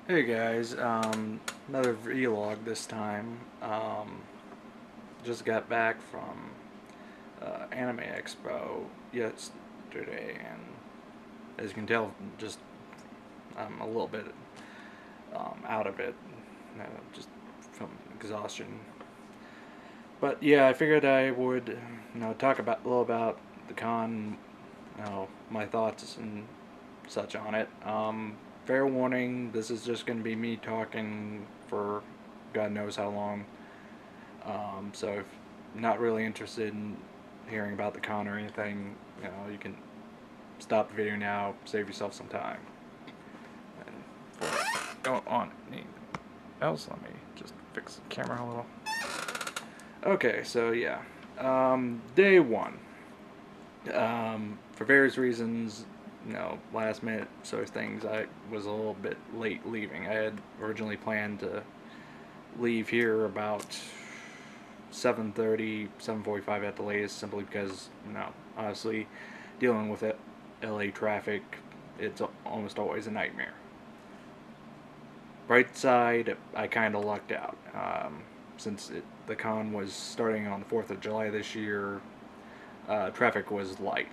Hey guys, another vlog this time. Just got back from Anime Expo yesterday, and as you can tell, just I'm a little bit out of it, just from exhaustion. But yeah, I figured I would, talk about a little about the con, my thoughts and such on it. Fair warning, this is just going to be me talking for God knows how long. So if you're not really interested in hearing about the con or anything, you can stop the video now, save yourself some time. And before I go on anything else, let me just fix the camera a little. Okay, so yeah. Day one. For various reasons, last minute sort of things, I was a little bit late leaving. I had originally planned to leave here about 7:30, 7:45 at the latest, simply because, honestly, dealing with it, LA traffic, it's almost always a nightmare. Bright side, I kind of lucked out. Since the con was starting on the 4th of July this year, traffic was light.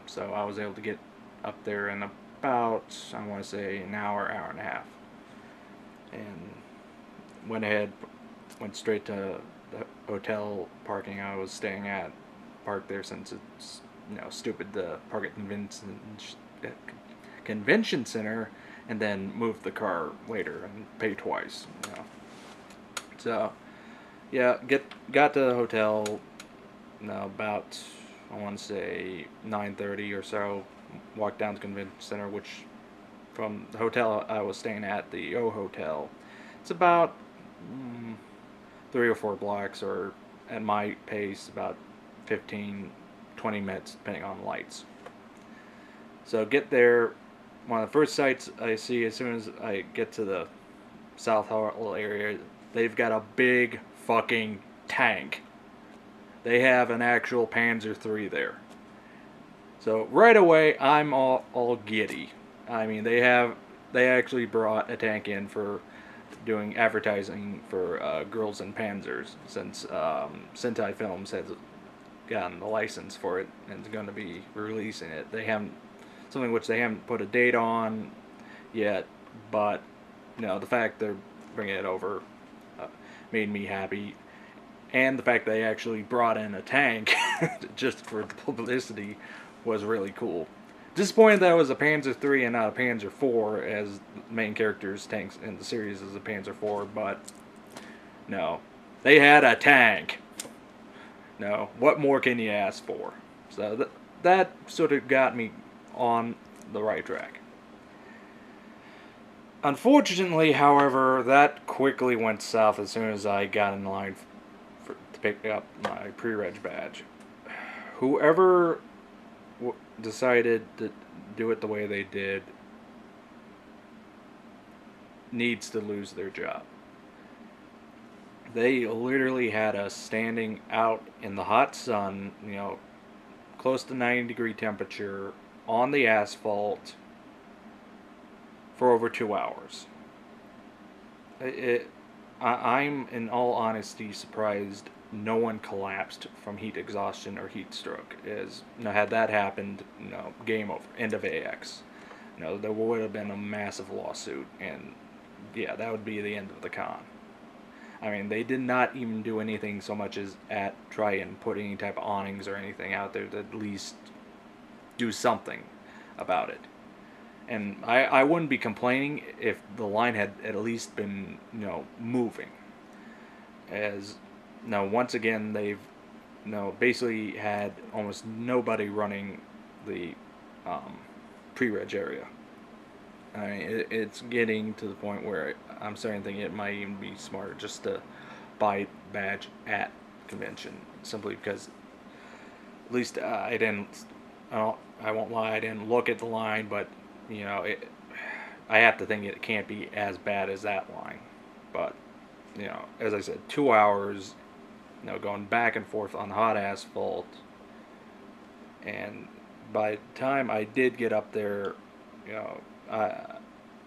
So I was able to get up there in about, I want to say, an hour, hour and a half. And went ahead, went straight to the hotel parking I was staying at, parked there since it's, stupid to park at convention center and then move the car later and pay twice. So, yeah, got to the hotel, about, I want to say, 9:30 or so. Walked down to the convention center, which from the hotel I was staying at, the O Hotel, it's about 3 or 4 blocks, or at my pace, about 15, 20 minutes, depending on lights. So get there. One of the first sights I see as soon as I get to the South Hartwell area, they've got a big fucking tank. They have an actual Panzer III there. So right away, I'm all giddy. I mean, they actually brought a tank in for doing advertising for Girls and Panzers, since Sentai Films has gotten the license for it and is going to be releasing it. They haven't, something which they haven't put a date on yet, but the fact they're bringing it over uh, made me happy, and the fact they actually brought in a tank just for publicity was really cool. Disappointed that it was a Panzer III and not a Panzer IV, as the main character's tanks in the series is a Panzer IV, but no. They had a tank. No, what more can you ask for? So that sort of got me on the right track. Unfortunately, however, that quickly went south as soon as I got in line to pick up my pre-reg badge. Whoever decided to do it the way they did needs to lose their job. They literally had us standing out in the hot sun, close to 90-degree temperature, on the asphalt for over 2 hours. I'm, in all honesty, surprised no one collapsed from heat exhaustion or heat stroke. As had that happened, game over, end of AX. There would have been a massive lawsuit, and yeah, that would be the end of the con. I mean, they did not even do anything so much as try and put any type of awnings or anything out there to at least do something about it. And I wouldn't be complaining if the line had at least been, moving. As, once again, they've, basically had almost nobody running the pre-reg area. I mean, it's getting to the point where I'm starting to think it might even be smarter just to buy badge at convention, simply because at least I didn't. I won't lie, I didn't look at the line, but I have to think it can't be as bad as that line. But as I said, 2 hours, going back and forth on hot asphalt, and by the time I did get up there, I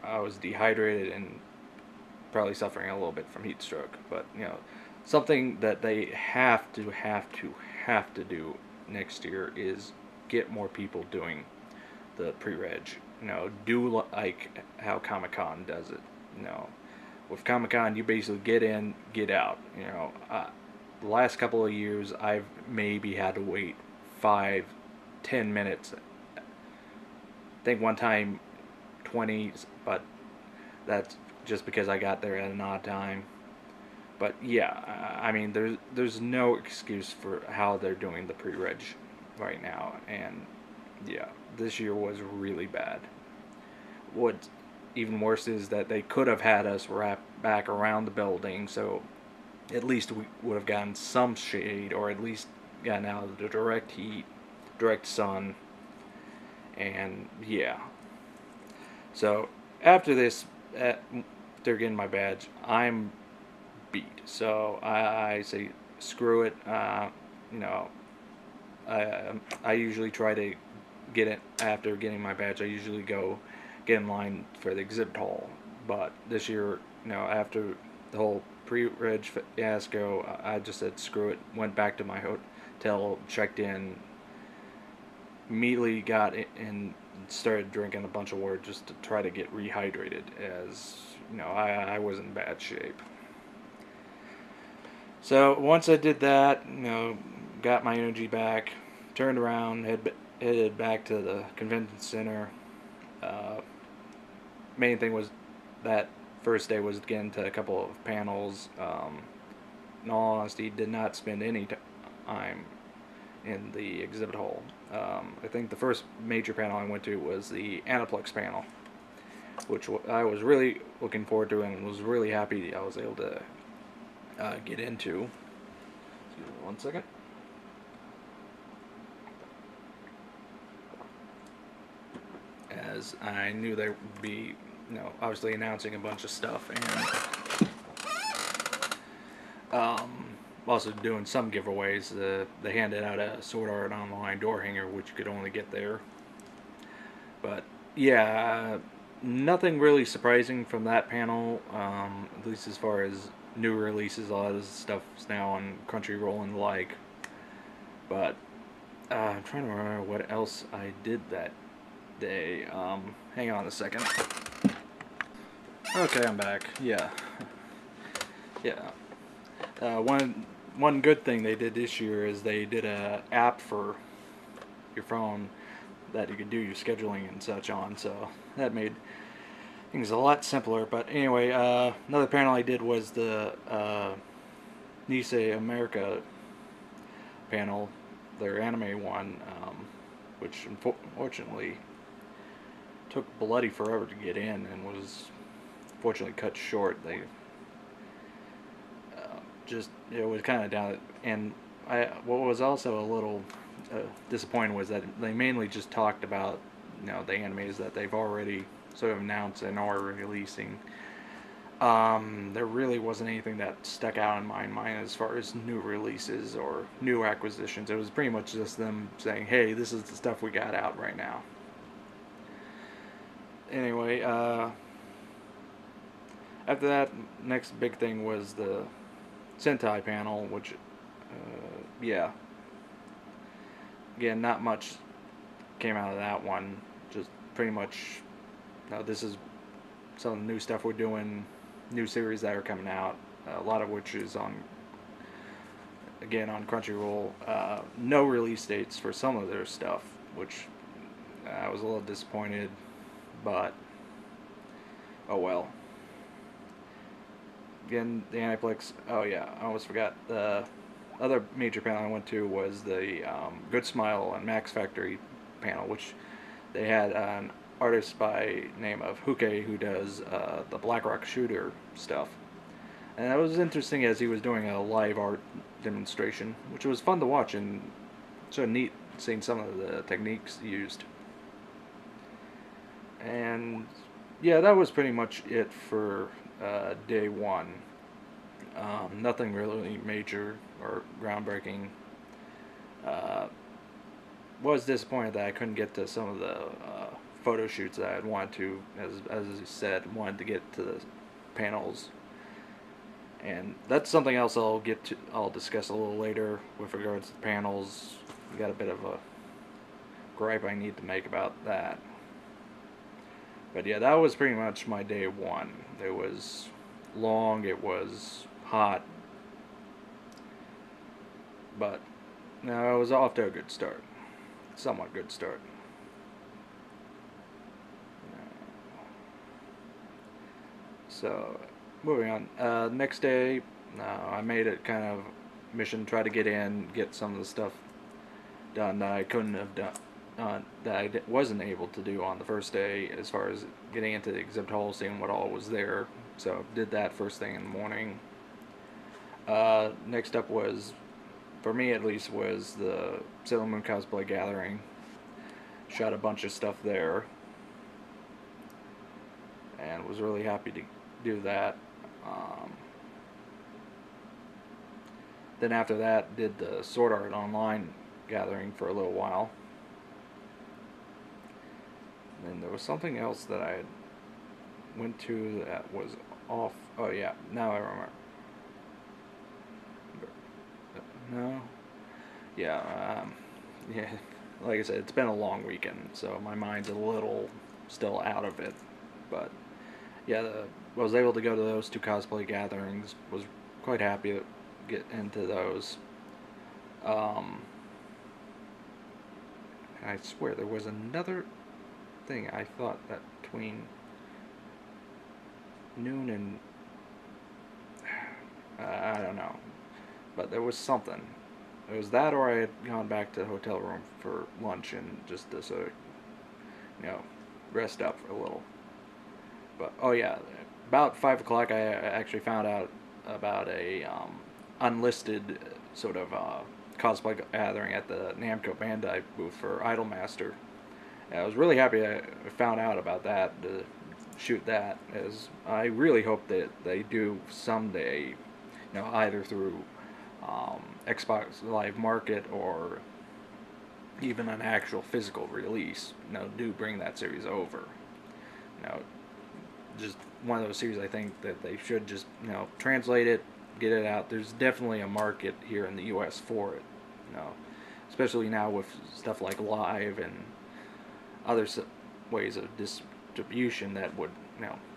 I was dehydrated and probably suffering a little bit from heat stroke. But something that they have to do next year is get more people doing the pre-reg. Do like how Comic Con does it. With Comic Con, you basically get in, get out. The last couple of years, I've maybe had to wait 5, 10 minutes. I think one time 20, but that's just because I got there at an odd time. But yeah, I mean, there's no excuse for how they're doing the pre-reg right now, and yeah, this year was really bad. What's even worse is that they could have had us wrap back around the building, so at least we would have gotten some shade, or at least gotten out of the direct heat, direct sun, and yeah. So after this, they're getting my badge. I'm beat. So I say screw it. You know, I usually try to get it after getting my badge. I usually go get in line for the exhibit hall. But this year, after the whole pre-reg fiasco, I just said screw it. Went back to my hotel, checked in, immediately got in and started drinking a bunch of water just to try to get rehydrated, as I was in bad shape. So once I did that, got my energy back, turned around, headed back to the convention center. Uh, Main thing was that first day was getting to a couple of panels. In all honesty, did not spend any time in the exhibit hall. I think the first major panel I went to was the Aniplex panel, which I was really looking forward to and was really happy I was able to get into. Excuse me 1 second. As I knew they would be, obviously announcing a bunch of stuff and also doing some giveaways. They handed out a Sword Art Online door hanger, which you could only get there. But yeah, nothing really surprising from that panel, at least as far as new releases. A lot of this stuff is now on Crunchyroll and the like. But I'm trying to remember what else I did that day. Hang on a second. Okay, I'm back. Yeah. Yeah. One good thing they did this year is they did a app for your phone that you could do your scheduling and such on, so that made things a lot simpler. But anyway, another panel I did was the Nisei America panel, their anime one, which unfortunately took bloody forever to get in and was fortunately cut short. They just, it was kind of down, and what was also a little disappointing was that they mainly just talked about the animes that they've already sort of announced and are releasing. There really wasn't anything that stuck out in my mind as far as new releases or new acquisitions. It was pretty much just them saying, hey, this is the stuff we got out right now. Anyway, after that, next big thing was the Sentai panel, which, yeah. Again, not much came out of that one. Just pretty much, this is some of the new stuff we're doing, new series that are coming out, a lot of which is on Crunchyroll. No release dates for some of their stuff, which I was a little disappointed, but oh well. Again, the Aniplex. Oh yeah, I almost forgot. The other major panel I went to was the Good Smile and Max Factory panel, which they had an artist by name of Huke who does the Black Rock Shooter stuff. And that was interesting as he was doing a live art demonstration, which was fun to watch and sort of neat seeing some of the techniques used. And yeah, that was pretty much it for day one. Nothing really major or groundbreaking. Was disappointed that I couldn't get to some of the photo shoots that I wanted to, as you said, wanted to get to the panels, and that's something else I'll discuss a little later with regards to the panels. We got a bit of a gripe I need to make about that. But yeah, that was pretty much my day one. It was long, it was hot, but no, it was off to a good start. Somewhat good start. So, moving on. Next day, I made it kind of mission, try to get in, get some of the stuff done that I couldn't have done, that I wasn't able to do on the first day, as far as getting into the exhibit hall, seeing what all was there. So did that first thing in the morning. Next up was, for me at least, was the Sailor Moon Cosplay Gathering. Shot a bunch of stuff there, and was really happy to do that. Then after that, did the Sword Art Online gathering for a little while. And there was something else that I went to that was off. Oh yeah, now I remember. No. Yeah. Yeah. Like I said, it's been a long weekend, so my mind's a little still out of it. But yeah, I was able to go to those two cosplay gatherings. Was quite happy to get into those. I swear there was another thing I thought that between noon and I don't know, but there was something. It was that, or I had gone back to the hotel room for lunch and just to sort of, rest up for a little. But oh yeah, about 5 o'clock, I actually found out about a unlisted sort of cosplay gathering at the Namco Bandai booth for Idolmaster. And I was really happy I found out about that to shoot that, as I really hope that they do someday, either through Xbox Live Market or even an actual physical release, do bring that series over. You know, just one of those series I think that they should just, translate it, get it out. There's definitely a market here in the U.S. for it, especially now with stuff like Live and other ways of distribution that would,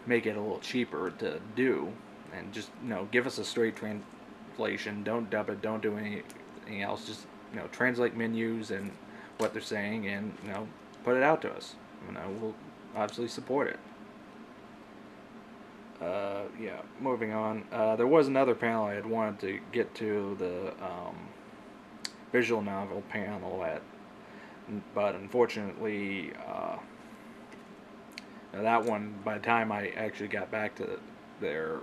make it a little cheaper to do, and just, give us a straight translation. Don't dub it. Don't do anything else. Just, translate menus and what they're saying, and put it out to us. We'll obviously support it. Yeah, moving on. There was another panel I had wanted to get to, the visual novel panel but unfortunately, that one, by the time I actually got back to there,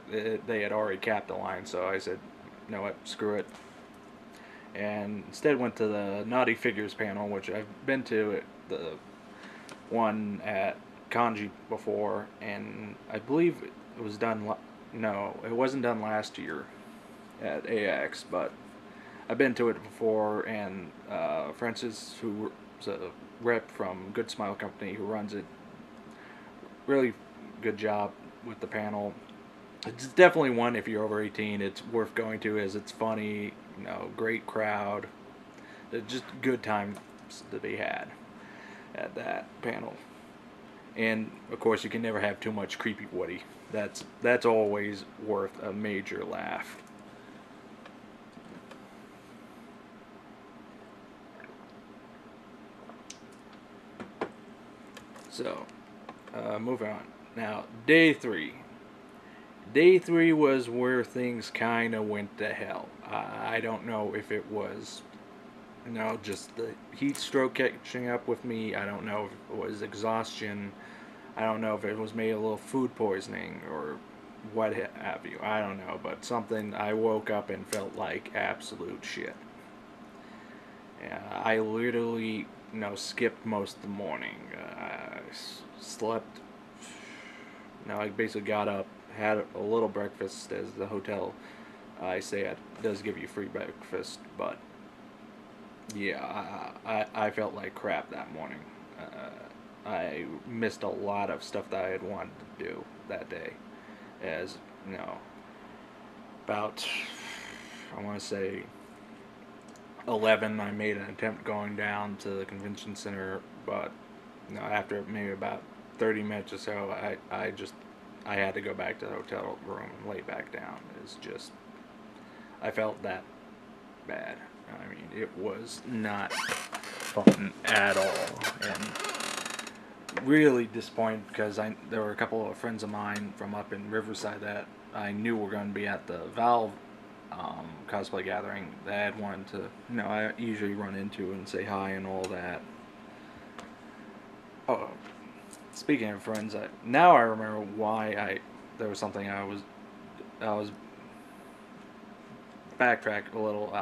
they had already capped the line, so I said, you know what, screw it. And instead went to the Naughty Figures panel, which I've been to the one at Kanji before, and I believe it was done, no, it wasn't done last year at AX, but I've been to it before, and Francis, who's a rep from Good Smile Company who runs it, really good job with the panel. It's definitely one, if you're over 18, it's worth going to, as it's funny, great crowd. It's just good times to be had at that panel. And of course, you can never have too much creepy Woody. That's always worth a major laugh. So, moving on. Now, day three. Day three was where things kind of went to hell. I don't know if it was, just the heat stroke catching up with me. I don't know if it was exhaustion. I don't know if it was maybe a little food poisoning or what have you. I don't know, but something, I woke up and felt like absolute shit. I literally, skipped most of the morning. I slept. I basically got up, had a little breakfast, as the hotel I stay at does give you free breakfast, but yeah, I felt like crap that morning. I missed a lot of stuff that I had wanted to do that day. As about, I want to say 11, I made an attempt going down to the convention center, but after maybe about 30 minutes or so, I had to go back to the hotel room and lay back down. It's just, I felt that bad. I mean, it was not fun at all, and really disappointed because there were a couple of friends of mine from up in Riverside that I knew were going to be at the Valve cosplay gathering that I had wanted to, I usually run into and say hi and all that. Oh, speaking of friends, now I remember why there was something I was backtrack a little.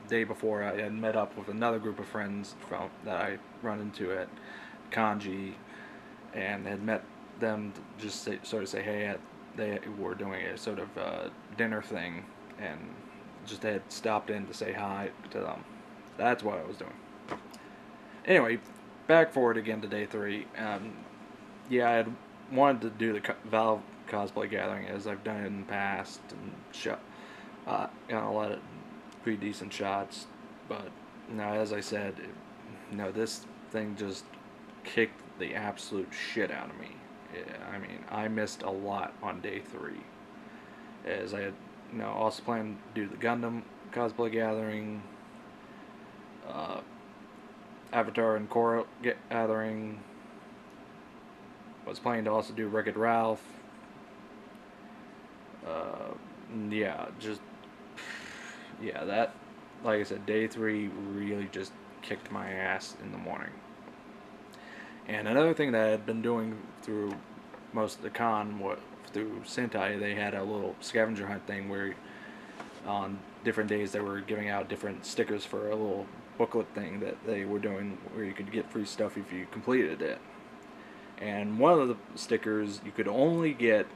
Day before, I had met up with another group of friends that I run into at Kanji, and had met them to just sort of say hey. They were doing a sort of dinner thing, and just had stopped in to say hi to them. That's what I was doing. Anyway, back forward again to day 3. Yeah, I had wanted to do the Valve cosplay gathering as I've done it in the past, and got a lot of pretty decent shots. But as I said, this thing just kicked the absolute shit out of me. I mean, I missed a lot on day 3, as I had also planned to do the Gundam cosplay gathering, Avatar and Korra gathering. Was planning to also do Wreck-It Ralph. That, like I said, day 3 really just kicked my ass in the morning. And another thing that I had been doing through most of the con, through Sentai, they had a little scavenger hunt thing where on different days they were giving out different stickers for a little booklet thing that they were doing where you could get free stuff if you completed it. And one of the stickers you could only get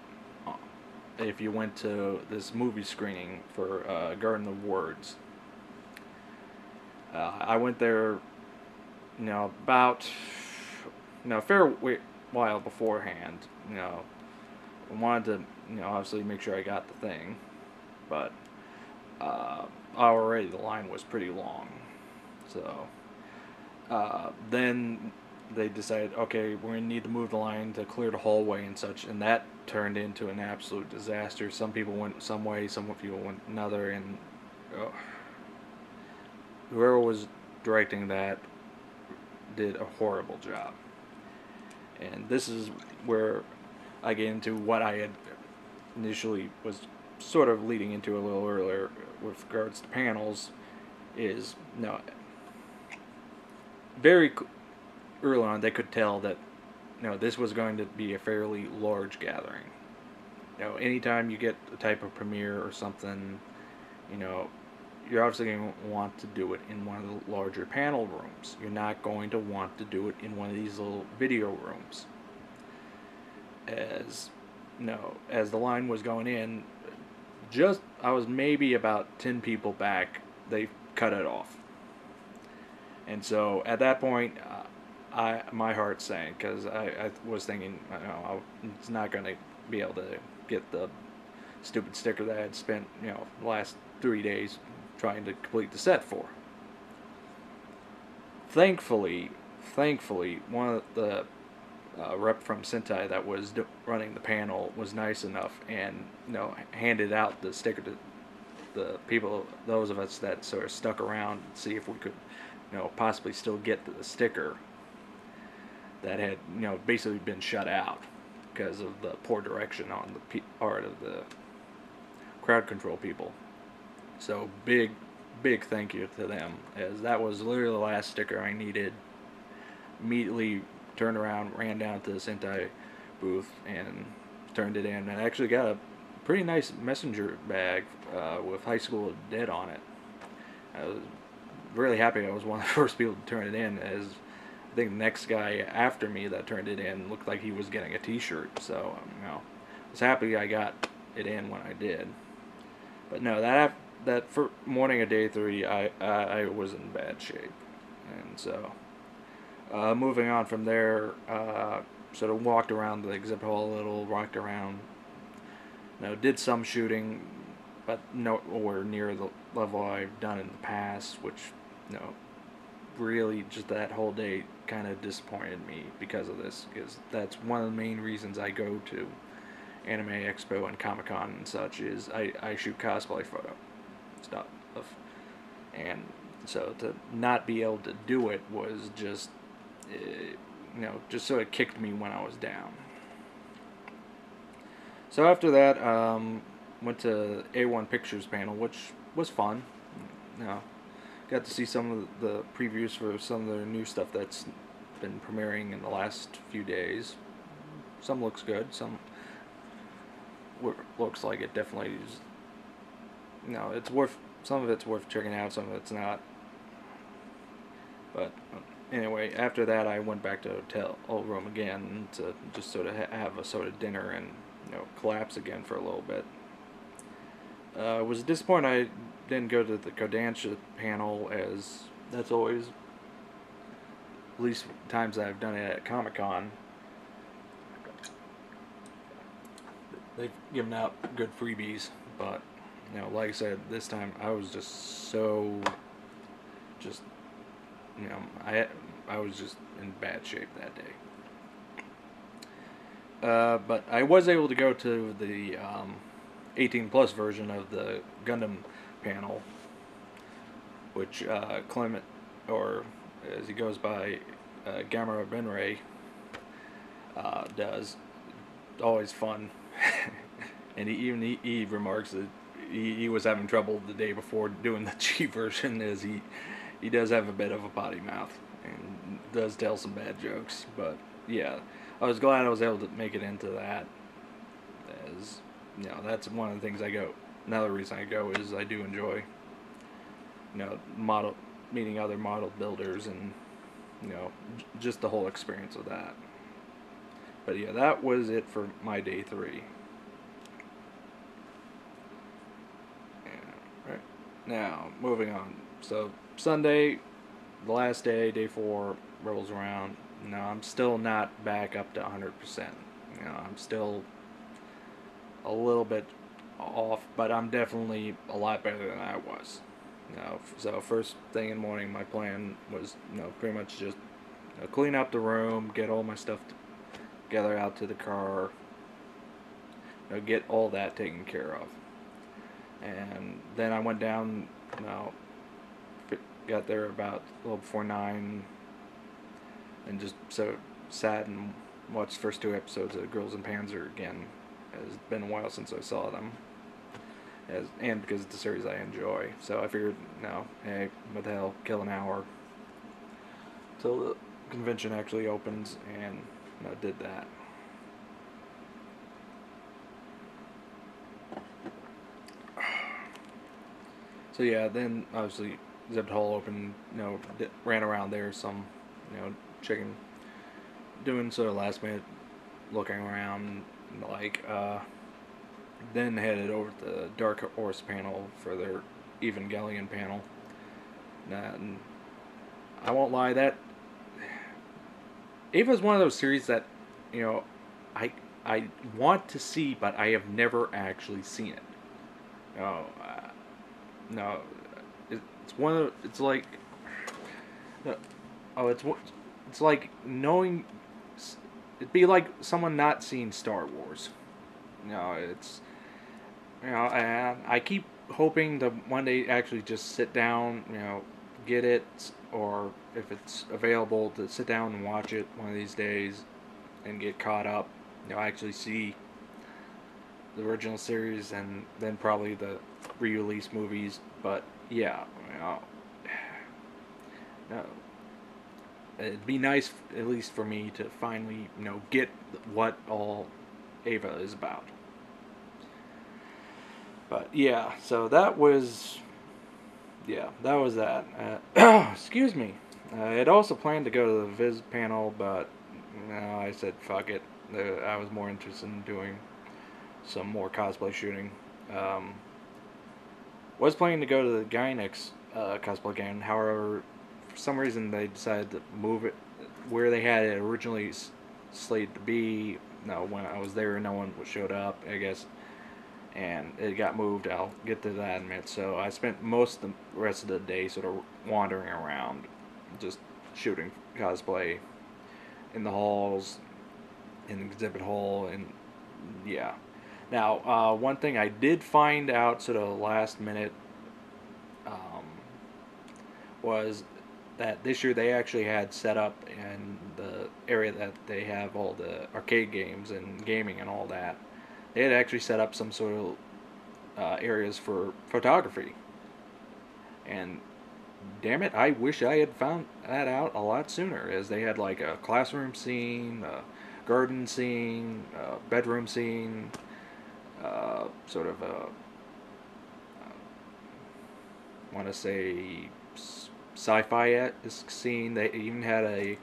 if you went to this movie screening for Garden of Words. I went there, about a fair while beforehand. I wanted to, obviously make sure I got the thing, but already the line was pretty long. So then they decided, okay, we're going to need to move the line to clear the hallway and such, and that turned into an absolute disaster. Some people went some way, some people went another, and whoever was directing that did a horrible job. And this is where I get into what I had initially was sort of leading into a little earlier with regards to panels, is, very early on they could tell that this was going to be a fairly large gathering. Anytime you get a type of premiere or something, you're obviously going to want to do it in one of the larger panel rooms. You're not going to want to do it in one of these little video rooms. As the line was going in, I was maybe about 10 people back, they cut it off. And so at that point, my heart sank, because I was thinking, it's not going to be able to get the stupid sticker that I had spent, the last 3 days trying to complete the set for. Thankfully, one of the rep from Sentai that was running the panel was nice enough and handed out the sticker to the people, those of us that sort of stuck around to see if we could possibly still get the sticker that had basically been shut out because of the poor direction on the part of the crowd control people. So big thank you to them, as that was literally the last sticker I needed. Immediately turned around, ran down to the Sentai booth and turned it in, and actually got a pretty nice messenger bag with High School of Dead on it. I was really happy I was one of the first people to turn it in, as I think the next guy after me that turned it in looked like he was getting a t-shirt, so I was happy I got it in when I did. But no, that morning of day 3, I was in bad shape, and so Moving on from there, sort of walked around the exhibit hall a little, walked around, did some shooting, but nowhere near the level I've done in the past, which, really just that whole day kind of disappointed me because of this, because that's one of the main reasons I go to Anime Expo and Comic Con and such, is I shoot cosplay photo stuff. And so to not be able to do it was just, just sort of kicked me when I was down. So after that, went to A1 Pictures panel, which was fun. Got to see some of the previews for some of the new stuff that's been premiering in the last few days. Some looks good, some looks like it definitely is. It's worth, some of it's worth checking out, some of it's not. But anyway, after that, I went back to hotel room again to just sort of have a sort of dinner and collapse again for a little bit. I was disappointed I didn't go to the Kodansha panel, as that's always, at least times I've done it at Comic Con, they've given out good freebies. But like I said, this time I was just so, just I was just in bad shape that day. But I was able to go to the 18 plus version of the Gundam panel, which Clement, or as he goes by, Gamera Benray, does. Always fun. And he remarks that he was having trouble the day before doing the G version, as he does have a bit of a potty mouth and does tell some bad jokes. But yeah, I was glad I was able to make it into that, as that's one of the things I go. Another reason I go is I do enjoy meeting other model builders, and just the whole experience of that. But yeah, that was it for my day 3. Yeah, right. Now, moving on. So Sunday, the last day, day 4, rolls around. No, I'm still not back up to 100%. I'm still a little bit off, but I'm definitely a lot better than I was. So first thing in the morning, my plan was, pretty much just clean up the room, get all my stuff together out to the car, get all that taken care of. And then I went down, got there about a little before 9, and just sat and watched the first 2 episodes of Girls in Panzer again. It's been a while since I saw them, and because it's a series I enjoy. So I figured, hey, what the hell, kill an hour till the convention actually opens, and did that. So yeah, then obviously exhibit hall open, ran around there some, checking, doing sort of last minute looking around, then headed over to the Dark Horse panel for their Evangelion panel. And I won't lie, that Eva is one of those series that, I want to see, but I have never actually seen it. No, it's one of, it's like, it's like knowing, it'd be like someone not seeing Star Wars. It's, and I keep hoping to one day actually just sit down, get it, or if it's available to sit down and watch it one of these days and get caught up, actually see the original series and then probably the re-release movies. But yeah, it'd be nice, at least for me, to finally get what all Eva is about. But yeah, so that was that. Excuse me. I had also planned to go to the Viz panel, but I said fuck it. I was more interested in doing some more cosplay shooting. Was planning to go to the Gainax cosplay game. However, for some reason they decided to move it where they had it originally slated to be. No, when I was there, no one showed up, I guess, and it got moved. I'll get to that in a minute. So I spent most of the rest of the day sort of wandering around, just shooting cosplay in the halls, in the exhibit hall, and yeah. Now, one thing I did find out sort of last minute um, was that this year they actually had set up in the area that they have all the arcade games and gaming and all that. They had actually set up some sort of areas for photography. And damn it, I wish I had found that out a lot sooner, as they had like a classroom scene, a garden scene, a bedroom scene, sort of a, I want to say, sci-fi scene. They even had a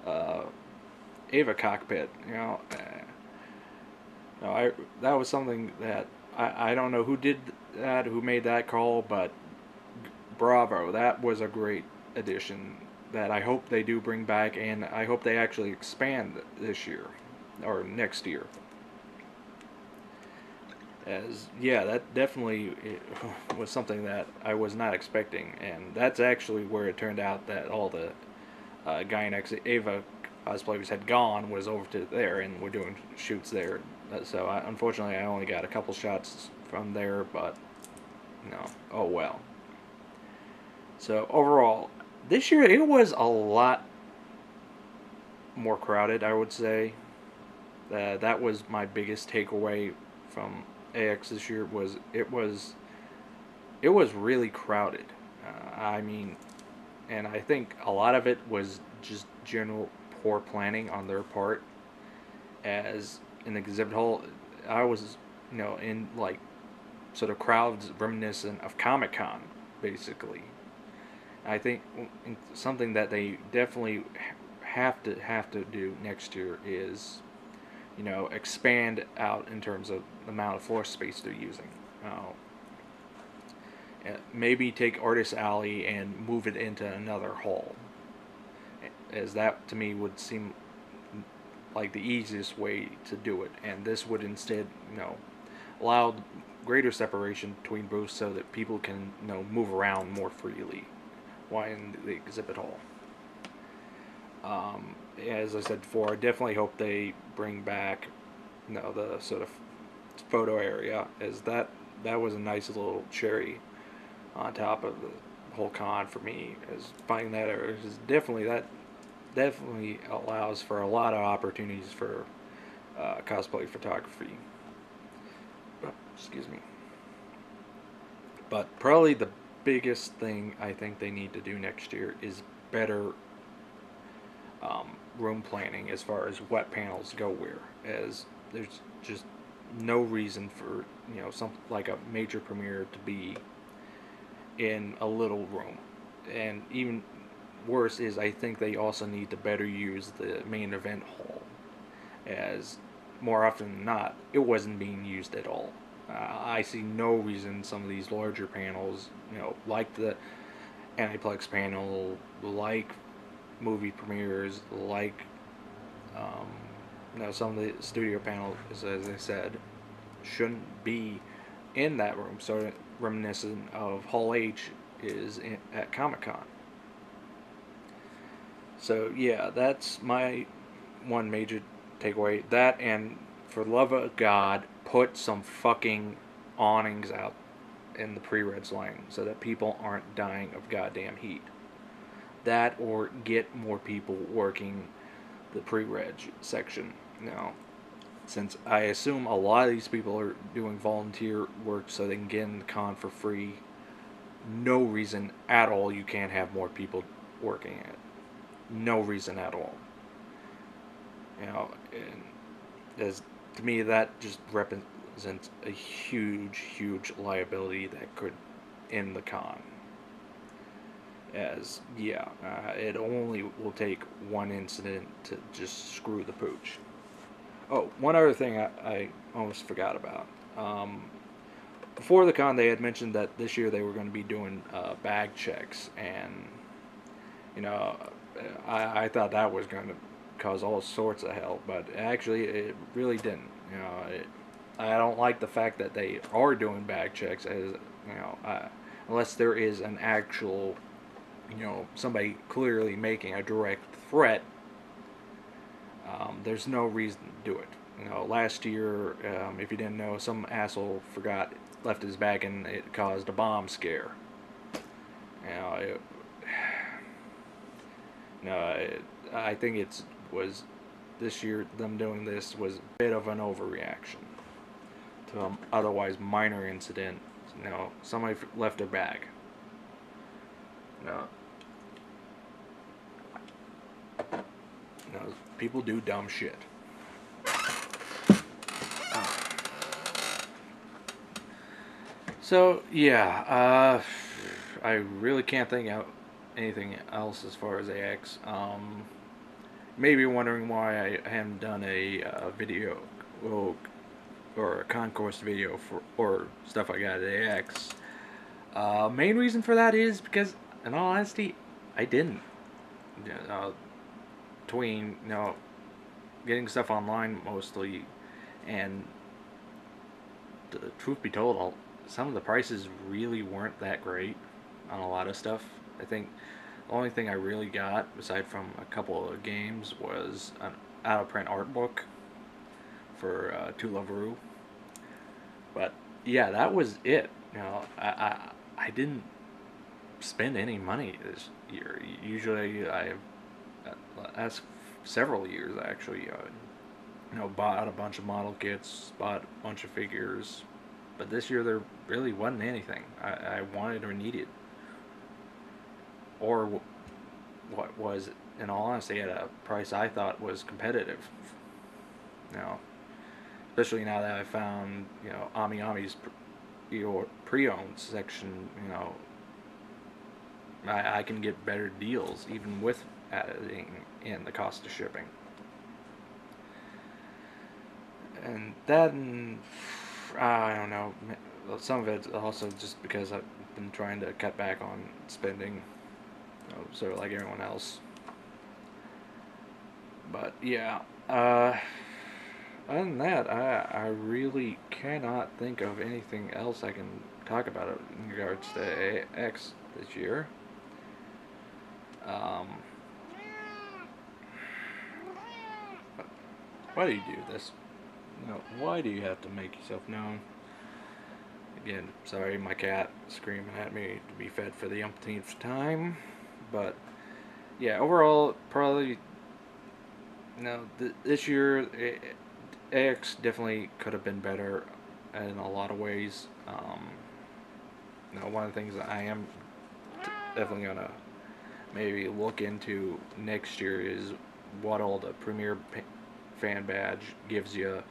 uh, Ava cockpit. No, that was something that I don't know who did that, who made that call, but bravo, that was a great addition that I hope they do bring back, and I hope they actually expand this year or next year. As yeah, that definitely was something that I was not expecting, and that's actually where it turned out that all the Gainax Ava cosplayers had gone, was over to there, and we're doing shoots there. So unfortunately, I only got a couple shots from there, but oh well. So overall, this year it was a lot more crowded, I would say. That was my biggest takeaway from AX this year. It was really crowded. I mean, and I think a lot of it was just general poor planning on their part. As in the exhibit hall, I was, in like sort of crowds reminiscent of Comic Con, basically. I think something that they definitely have to do next year is, expand out in terms of the amount of floor space they're using. Maybe take Artist Alley and move it into another hall, as that to me would seem like the easiest way to do it. And this would instead, allow greater separation between booths so that people can, move around more freely while in the exhibit hall. As I said before, I definitely hope they bring back, the sort of photo area, as that was a nice little cherry on top of the whole con for me. As finding that area is definitely allows for a lot of opportunities for cosplay photography. Excuse me. But probably the biggest thing I think they need to do next year is better room planning as far as what panels go where. As there's just no reason for something like a major premiere to be in a little room, and even worse is I think they also need to better use the main event hall, as more often than not it wasn't being used at all. I see no reason some of these larger panels, like the Aniplex panel, like movie premieres, like some of the studio panels, as I said, shouldn't be in that room. So reminiscent of Hall H is at Comic Con. So yeah, that's my one major takeaway. That, and for the love of God, put some fucking awnings out in the pre-reds line so that people aren't dying of goddamn heat. That, or get more people working the pre-reg section. Since I assume a lot of these people are doing volunteer work so they can get in the con for free, no reason at all you can't have more people working it. No reason at all. And as to me, that just represents a huge, huge liability that could end the con. As yeah, it only will take one incident to just screw the pooch. Oh, one other thing I almost forgot about. Before the con, they had mentioned that this year they were going to be doing bag checks, and I thought that was going to cause all sorts of hell, but actually it really didn't. I don't like the fact that they are doing bag checks, as unless there is an actual, somebody clearly making a direct threat. There's no reason to do it. Last year, if you didn't know, some asshole left his bag and it caused a bomb scare. You know, it, I think it was this year. Them doing this was a bit of an overreaction to an otherwise minor incident. Somebody left their bag. No, people do dumb shit. So yeah, I really can't think of anything else as far as AX. Maybe wondering why I haven't done a video or a concourse video for or stuff I got at AX. Main reason for that is because, in all honesty, I didn't. Uh, Between getting stuff online mostly, and the truth be told, some of the prices really weren't that great on a lot of stuff. I think the only thing I really got, aside from a couple of games, was an out of print art book for To Love Rue. But yeah, that was it. I didn't spend any money this year. Usually, that's several years actually. Bought a bunch of model kits, bought a bunch of figures, but this year there really wasn't anything I wanted or needed, or what was, in all honesty, at a price I thought was competitive. You know, Especially now that I found Ami Ami's pre-owned section. I can get better deals even with adding in the cost of shipping. And that, I don't know. Some of it's also just because I've been trying to cut back on spending, sort of like everyone else. But yeah, other than that, I really cannot think of anything else I can talk about in regards to AX this year. Um, why do you do this? Why do you have to make yourself known? Again, sorry, my cat screaming at me to be fed for the umpteenth time. But yeah, overall, probably this year AX definitely could have been better in a lot of ways. One of the things that I am definitely gonna maybe look into next year is what all the Premier fan badge gives you,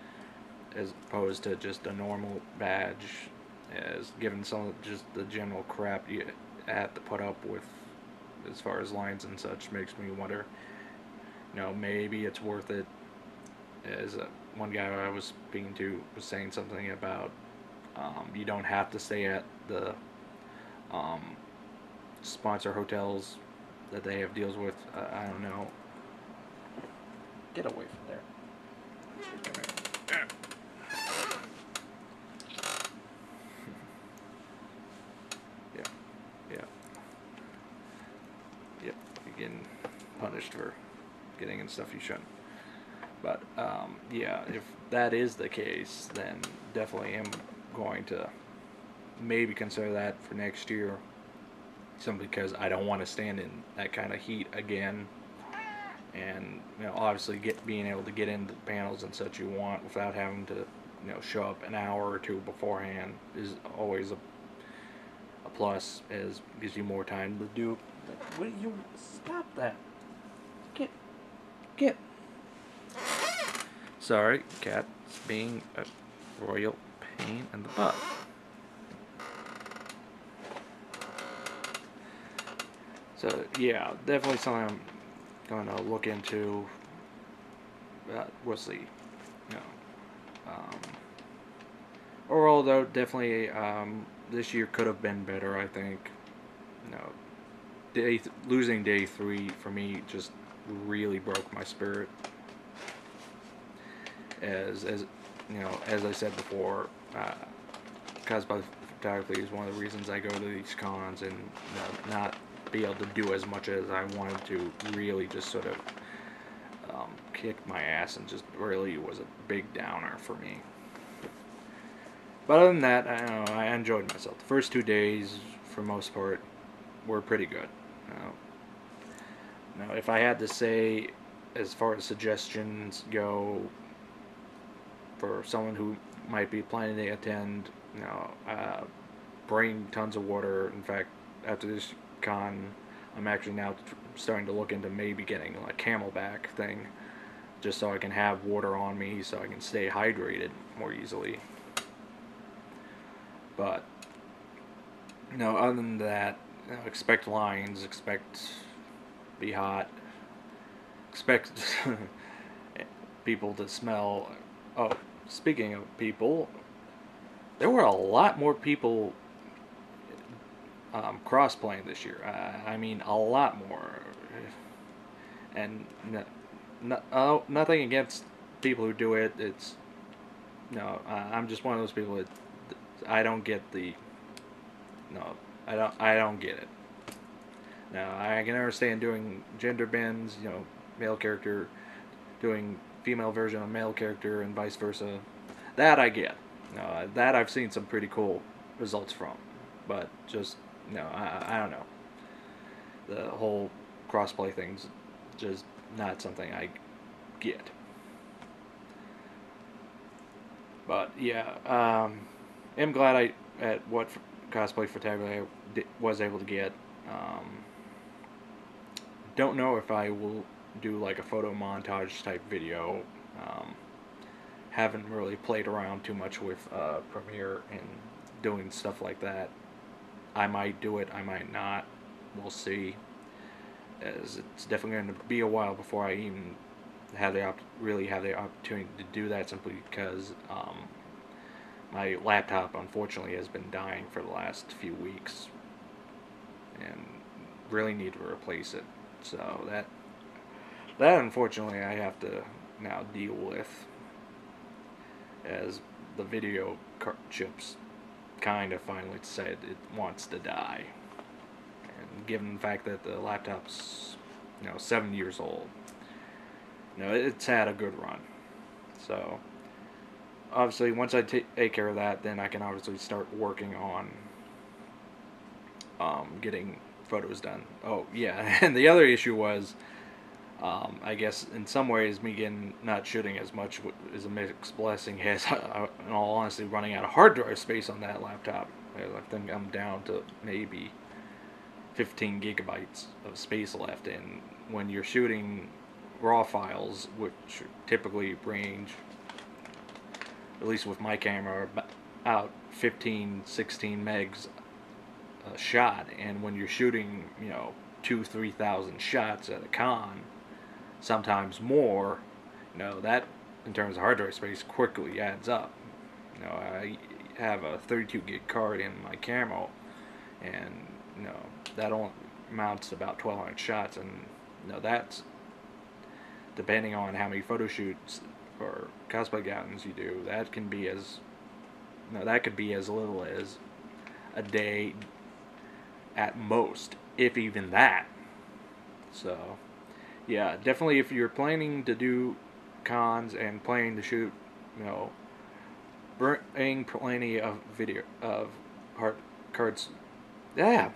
as opposed to just a normal badge. As given some of just the general crap you have to put up with as far as lines and such, makes me wonder. Maybe it's worth it. As one guy I was speaking to was saying something about you don't have to stay at the um, sponsor hotels that they have deals with. I don't know. Get away from there. Yeah, yeah, yep. You're getting punished for getting in stuff you shouldn't. But yeah, if that is the case, then definitely am going to maybe consider that for next year. Simply because I don't want to stand in that kind of heat again, and obviously being able to get into the panels and such you want without having to show up an hour or two beforehand is always a plus, as gives you more time to do. What you stop that? Get. Sorry, cat's being a royal pain in the butt. So yeah, definitely something I'm going to look into. We'll see. Um, Overall, though, definitely this year could have been better. I think. losing day 3 for me just really broke my spirit. As you know, as I said before, cosplay photography is one of the reasons I go to these cons, and not be able to do as much as I wanted to really just sort of kicked my ass, and just really was a big downer for me. But other than that, I don't know, I enjoyed myself. The first 2 days, for most part, were pretty good. Now, if I had to say, as far as suggestions go, for someone who might be planning to attend, bring tons of water. In fact, after this con, I'm actually now starting to look into maybe getting a Camelback thing, just so I can have water on me, so I can stay hydrated more easily. But other than that, expect lines, expect be hot, expect people to smell. Oh, speaking of people, there were a lot more people cross-playing this year. I mean, a lot more. And nothing against people who do it. It's I'm just one of those people that I don't get the. No, I don't get it. Now, I can understand doing gender bends, male character doing female version of male character and vice versa. That I get. That I've seen some pretty cool results from. But just, I don't know. The whole crossplay thing's just not something I get. But yeah, I'm glad at what cosplay photography I was able to get. Don't know if I will do like a photo montage type video. Haven't really played around too much with Premiere and doing stuff like that. I might do it, I might not. We'll see. As it's definitely going to be a while before I even really have the opportunity to do that, simply because my laptop unfortunately has been dying for the last few weeks, and really need to replace it. So that unfortunately I have to now deal with, as the video chips kind of finally said it wants to die. And given the fact that the laptop's 7 years old, it's had a good run. So obviously once I take care of that, then I can obviously start working on getting photos done. Oh yeah, and the other issue was, I guess in some ways me not shooting as much is a mixed blessing, as in all honesty running out of hard drive space on that laptop. I think I'm down to maybe 15 gigabytes of space left, and when you're shooting raw files, which typically range, at least with my camera, about 15-16 megs a shot, and when you're shooting 2,000-3,000 shots at a con, sometimes more, that in terms of hard drive space quickly adds up. I have a 32 gig card in my camera, and that only amounts to about 1,200 shots, and that's depending on how many photo shoots or cosplay gowns you do. That can be that could be as little as a day at most, if even that. So yeah, definitely if you're planning to do cons and planning to shoot, bring plenty of video of hard cards. Yeah,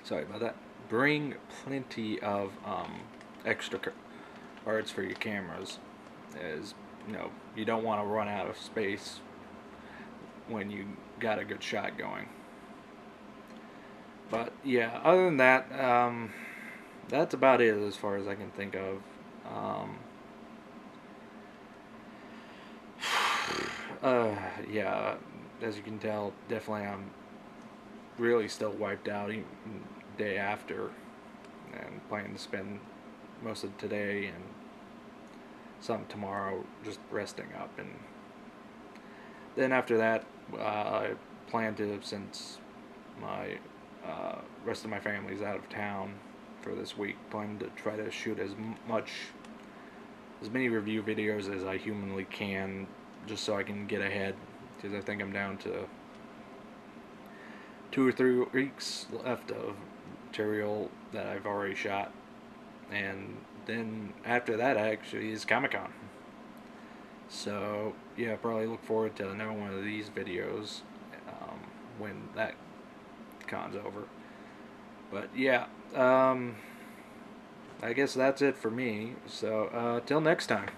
sorry about that. Bring plenty of extra cards for your cameras, as you don't want to run out of space when you got a good shot going. But yeah, other than that, that's about it as far as I can think of. Yeah, as you can tell, definitely I'm really still wiped out even day after, and planning to spend most of today and some tomorrow just resting up. And then after that, I plan to, since my Rest of my family's out of town for this week. Plan to try to shoot as many review videos as I humanly can, just so I can get ahead. Because I think I'm down to 2 or 3 weeks left of material that I've already shot, and then after that actually is Comic-Con. So yeah, probably look forward to another one of these videos when that con's over. But yeah, I guess that's it for me. So till next time.